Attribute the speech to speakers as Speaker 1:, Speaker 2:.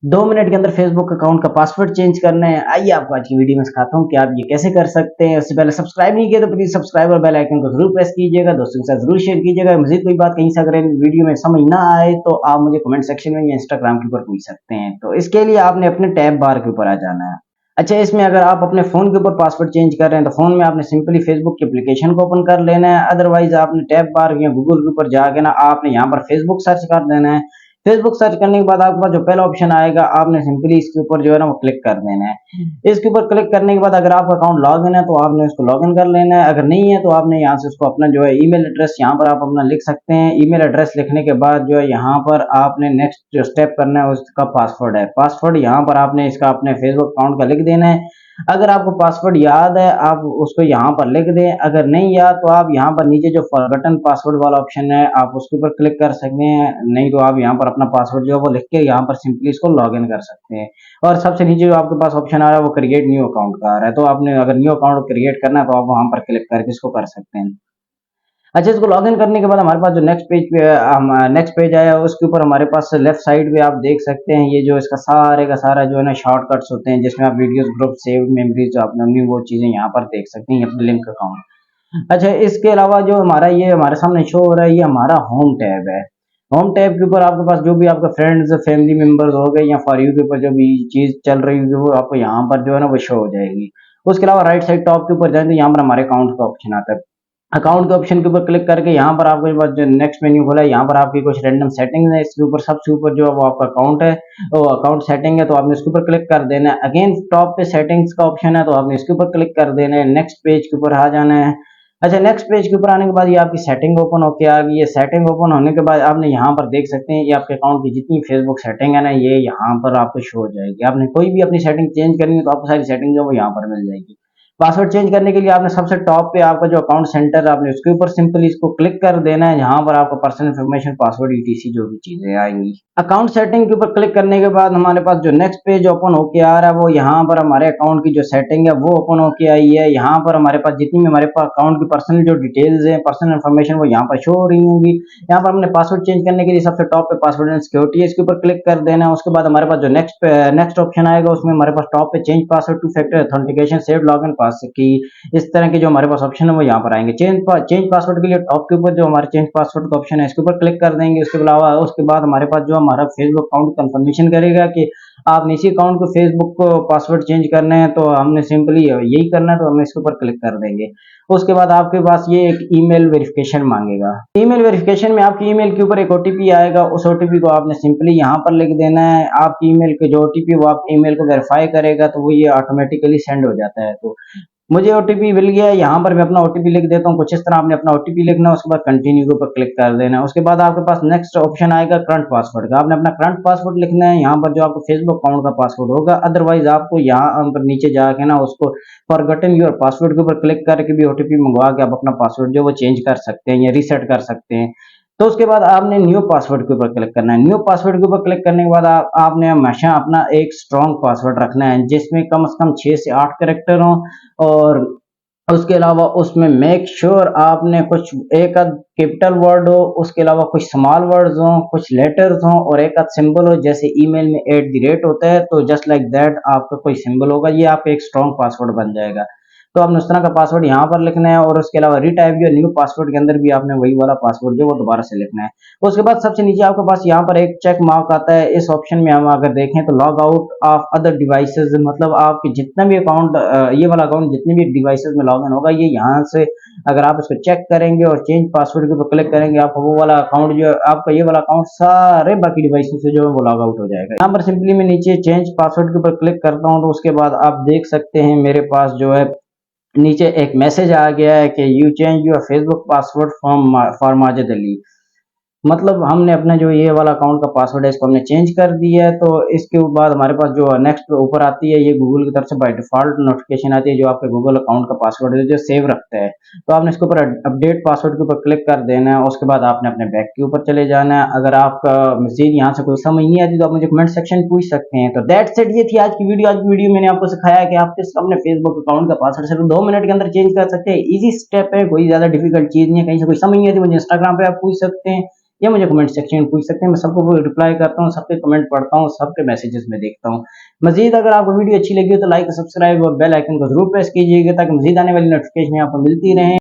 Speaker 1: 2 minute के अंदर Facebook account का पासवर्ड चेंज करना है। आइए आपको आज की वीडियो में सिखाता हूँ कि आप ये कैसे कर सकते हैं। उससे पहले सब्सक्राइब नहीं किया तो प्लीज सब्सक्राइब और बेल आइकन को जरूर प्रेस कीजिएगा। दोस्तों के साथ जरूर शेयर कीजिएगा। मजीद कोई बात कहीं से अगर वीडियो में समझ ना आए तो आप मुझे कमेंट सेक्शन में या इंस्टाग्राम के ऊपर पूछ सकते हैं। तो इसके लिए आपने अपने टैब बार के ऊपर आ जाना है। अच्छा, इसमें अगर आप अपने फोन के ऊपर पासवर्ड चेंज कर रहे हैं तो फोन में आपने सिंपली फेसबुक की एप्लीकेशन को ओपन कर लेना है। अदरवाइज आपने टैब बार या गूगल के ऊपर जाके ना आपने यहाँ पर फेसबुक सर्च कर देना है। फेसबुक सर्च करने के बाद आपके पास जो पहला ऑप्शन आएगा आपने सिंपली इसके ऊपर जो है ना वो क्लिक कर देना है। इसके ऊपर क्लिक करने के बाद अगर आपका अकाउंट लॉगिन है तो आपने उसको लॉगिन कर लेना है। अगर नहीं है तो आपने यहाँ से उसको अपना जो है ईमेल एड्रेस यहाँ पर आप अपना लिख सकते हैं। ईमेल एड्रेस लिखने के बाद जो है यहाँ पर आपने नेक्स्ट जो स्टेप करना है उसका पासवर्ड है। पासवर्ड यहाँ पर आपने इसका अपने फेसबुक अकाउंट का लिख देना है। अगर आपको पासवर्ड याद है आप उसको यहाँ पर लिख दें। अगर नहीं याद तो आप यहाँ पर नीचे जो फॉरगॉटन पासवर्ड वाला ऑप्शन है आप उसके ऊपर क्लिक कर सकते हैं। नहीं तो आप यहाँ पर अपना पासवर्ड जो है वो लिख के यहाँ पर सिंपली इसको लॉग इन कर सकते हैं। और सबसे नीचे जो आपके पास ऑप्शन आ रहा है वो क्रिएट न्यू अकाउंट का आ रहा है। तो आपने अगर न्यू अकाउंट क्रिएट करना है तो आप वहां पर क्लिक करके इसको कर सकते हैं। अच्छा, इसको लॉगिन करने के बाद हमारे पास जो नेक्स्ट पेज आया है उसके ऊपर हमारे पास लेफ्ट साइड पे आप देख सकते हैं ये जो इसका सारे का सारा जो है ना शॉर्टकट्स होते हैं जिसमें आप वीडियोस, ग्रुप, सेव मेमोरीज जो आपने अपनी वो चीजें यहाँ पर देख सकते हैं अपने लिंक अकाउंट। अच्छा, इसके अलावा जो हमारे सामने शो हो रहा है ये हमारा होम टैब है। होम टैब के ऊपर आपके पास जो भी आपका फ्रेंड्स फैमिली मेंबर्स हो गए या फॉर यू के ऊपर जो भी चीज चल रही होगी वो आपको यहाँ पर जो है ना वो शो हो जाएगी। उसके अलावा राइट साइड टॉप के ऊपर जाए तो यहाँ पर हमारे अकाउंट का ऑप्शन आता है। अकाउंट के ऑप्शन के ऊपर क्लिक करके यहाँ पर आपके पास जो नेक्स्ट मेन्यू खुला है यहाँ पर आपकी कुछ रैंडम सेटिंग्स है। इसके ऊपर सबसे ऊपर जो है वो आपका अकाउंट है, वो अकाउंट सेटिंग है तो आपने इसके ऊपर क्लिक कर देना है। अगेन टॉप पे सेटिंग्स का ऑप्शन है तो आपने इसके ऊपर क्लिक कर देना है। नेक्स्ट पेज के ऊपर आ जाना है। अच्छा, नेक्स्ट पेज के ऊपर आने के बाद ये आपकी सेटिंग ओपन होके आ गई है। सेटिंग ओपन होने के बाद आपने यहाँ पर देख सकते हैं ये आपके अकाउंट की जितनी फेसबुक सेटिंग है ना ये यहाँ पर आपको शो हो जाएगी। आपने कोई भी अपनी सेटिंग चेंज करनी है तो आपको सारी सेटिंग जो है वो यहाँ पर मिल जाएगी। पासवर्ड चेंज करने के लिए आपने सबसे टॉप पे आपका जो अकाउंट सेंटर है आपने उसके ऊपर सिंपली इसको क्लिक कर देना है। यहाँ पर आपका पर्सनल इन्फॉर्मेशन, पासवर्ड, ईटीसी जो भी चीजें आएंगी। अकाउंट सेटिंग के ऊपर क्लिक करने के बाद हमारे पास जो नेक्स्ट पेज ओपन होके आ रहा है वो यहाँ पर हमारे अकाउंट की जो सेटिंग है वो ओपन होके आई है। यहाँ पर हमारे पास जितनी भी हमारे पास अकाउंट की पर्सनल जो डिटेल्स है, पर्सनल इन्फॉर्मेशन वो यहाँ पर शो हो रही होंगी। यहाँ पर हमने पासवर्ड चेंज करने के लिए सबसे टॉप पे पासवर्ड एंड सिक्योरिटी है इसके ऊपर क्लिक कर देना है। उसके बाद हमारे पास जो नेक्स्ट ऑप्शन आएगा उसमें हमारे पास टॉप पे change password two factor authentication save login passkey इस तरह के जो हमारे पास ऑप्शन है वो यहाँ पर आएंगे। चेंज पासवर्ड के लिए टॉप के ऊपर जो हमारे चेंज पासवर्ड का ऑप्शन है इसके ऊपर क्लिक कर देंगे। उसके अलावा उसके बाद हमारे पास जो हमारा फेसबुक अकाउंट कंफर्मेशन करेगा कि आपने इसी अकाउंट को फेसबुक को पासवर्ड चेंज करना है तो हमने सिंपली यही करना है तो हम इसके ऊपर क्लिक कर देंगे। उसके बाद आपके पास ये एक ईमेल वेरिफिकेशन मांगेगा। ईमेल वेरिफिकेशन में आपकी ईमेल के ऊपर एक ओटीपी आएगा। उस ओटीपी को आपने सिंपली यहाँ पर लिख देना है। आपकी ईमेल के जो ओटीपी वो आप ईमेल को वेरीफाई करेगा तो वो ये ऑटोमेटिकली सेंड हो जाता है। तो मुझे ओटीपी मिल गया है, यहाँ पर मैं अपना ओटीपी लिख देता हूँ। कुछ इस तरह आपने अपना ओटीपी लिखना है। उसके बाद कंटिन्यू के ऊपर क्लिक कर देना है। उसके बाद आपके पास नेक्स्ट ऑप्शन आएगा करंट पासवर्ड का। आपने अपना करंट पासवर्ड लिखना है यहाँ पर जो आपको फेसबुक अकाउंट का पासवर्ड होगा। अदरवाइज आपको यहाँ पर नीचे जाके ना उसको फॉरगॉटन योर पासवर्ड के ऊपर क्लिक करके भी ओटीपी मंगवा के आप अपना पासवर्ड जो वो चेंज कर सकते हैं या रीसेट कर सकते हैं। तो उसके बाद आपने न्यू पासवर्ड के ऊपर क्लिक करना है। न्यू पासवर्ड के ऊपर क्लिक करने के बाद आपने हमेशा अपना एक स्ट्रॉन्ग पासवर्ड रखना है जिसमें कम से कम 6 से 8 कैरेक्टर हों। और उसके अलावा उसमें मेक श्योर आपने कुछ एक आध कैपिटल वर्ड हो, उसके अलावा कुछ स्मॉल वर्ड्स हों, कुछ लेटर्स हों और एक आध सिंबल हो। जैसे ईमेल में @ होता है तो जस्ट लाइक दैट आपका कोई सिंबल होगा, ये आपका एक स्ट्रॉन्ग पासवर्ड बन जाएगा। तो आपने उस तरह का पासवर्ड यहाँ पर लिखना है और उसके अलावा रीटाइप जो न्यू पासवर्ड के अंदर भी आपने वही वाला पासवर्ड जो वो दोबारा से लिखना है। उसके बाद सबसे नीचे आपके पास यहाँ पर एक चेक मार्क आता है। इस ऑप्शन में हम अगर देखें तो log out of other devices, मतलब आपके जितना भी अकाउंट ये वाला अकाउंट जितने भी डिवाइसेस में लॉग इन होगा ये यहाँ से अगर आप इसको चेक करेंगे और चेंज पासवर्ड के ऊपर क्लिक करेंगे आपको वो वाला अकाउंट जो आपका ये वाला अकाउंट सारे बाकी डिवाइसेस से जो है वो लॉग आउट हो जाएगा। यहाँ पर सिंपली मैं नीचे चेंज पासवर्ड के ऊपर क्लिक करता हूँ तो उसके बाद आप देख सकते हैं मेरे पास जो है नीचे एक मैसेज आ गया है कि you change your Facebook password for Majid Ali. मतलब हमने अपना जो ये वाला अकाउंट का पासवर्ड है इसको हमने चेंज कर दिया है। तो इसके बाद हमारे पास जो नेक्स्ट ऊपर आती है ये गूगल की तरफ से बाय डिफॉल्ट नोटिफिकेशन आती है जो आपके गूगल अकाउंट का पासवर्ड है जो सेव रखता है। तो आपने इसके ऊपर अपडेट पासवर्ड के ऊपर क्लिक कर देना है। उसके बाद आपने अपने बैक के ऊपर चले जाना है। अगर आपका मजीद यहाँ से कोई समझ नहीं आती तो आप मुझे कमेंट सेक्शन में पूछ सकते हैं। तो दैट्स इट, ये थी आज की वीडियो। आज की वीडियो मैंने आपको सिखाया कि आप किस अपने फेसबुक अकाउंट का पासवर्ड सिर्फ 2 मिनट के अंदर चेंज कर सकते हैं। इजी स्टेप है, कोई ज्यादा डिफिकल्ट चीज नहीं है। कहीं से कोई समझ नहीं आती मुझे इंस्टाग्राम पे आप पूछ सकते हैं या मुझे कमेंट सेक्शन में पूछ सकते हैं। मैं सबको रिप्लाई करता हूँ, सबके कमेंट पढ़ता हूँ, सबके मैसेजेस में देखता हूँ। मजीद अगर आपको वीडियो अच्छी लगी हो तो लाइक, सब्सक्राइब और बेल आइकन को जरूर प्रेस कीजिएगा ताकि मजीद आने वाली नोटिफिकेशन आपको मिलती रहे।